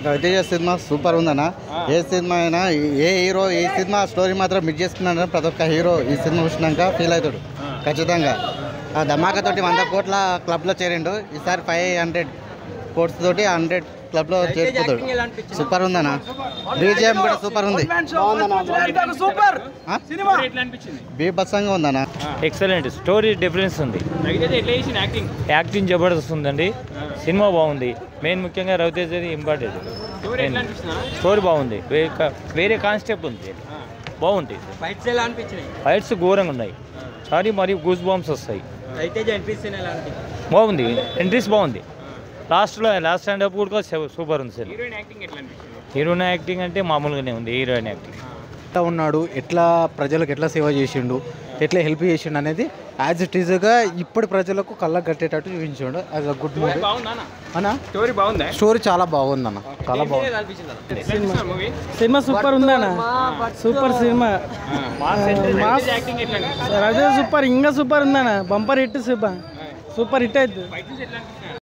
Raviteja cinema super ఉందన్న. ఏ cinema అయినా ఏ hero ఈ సినిమా స్టోరీ మాత్రం మిస్ చేసుకున్నాడని ప్రతి ఒక్క హీరో ఈ సినిమా చూసినాక ఫీల్ అవుతాడు ఖచ్చితంగా. ఆ ధమాకాతోటి 100 కోట్ల క్లబ్లో చేరిండు. ఈసారి 500 కోట్స్ తోటి 100 క్లబ్లో చేరుకుతాడు. సూపర్ ఉందన్న. బీజిఎం కూడా సూపర్ ఉంది. బీభత్సంగా ఉందన్న. ఎక్సలెంట్ స్టోరీ డిఫరెన్స్ ఉంది. యాక్టింగ్ జబర్దస్త్ ఉందండి. సినిమా బాగుంది. మెయిన్ ముఖ్యంగా రవితేజది ఇంపార్టెంట్. స్టోరీ బాగుంది. వేరే కాన్సెప్ట్ ఉంది. బాగుంది. ఫైట్స్ ఘోరంగా ఉన్నాయి. సారీ మరియు గూస్ బాంబ్స్ వస్తాయి. బాగుంది. ఎంట్రీస్ బాగుంది. లాస్ట్ స్టాండప్ కూడా సూపర్ ఉంది సార్. హీరోయిన్ యాక్టింగ్ అంటే మామూలుగానే ఉంది. హీరోయిన్ యాక్టింగ్ ఎట్లా ఉన్నాడు, ఎట్లా ప్రజలకు ఎట్లా సేవ చేసిండు, ఎట్లా హెల్ప్ చేసిండు అనేది యాజ్ ఇట్ ఈజ్గా ఇప్పటి ప్రజలకు కళ్ళకు కట్టేటట్టు చూపించాడు. యాజ్ అ గుడ్ మూవీ అన్న. స్టోరీ చాలా బాగుంది అన్న. చాలా బాగుంది. సినిమా సూపర్ ఉందన్న. Super cinema. సూపర్ ఇంకా సూపర్ ఉందన్న. Bumper hit. సూపర్ హిట్ అవుతుంది.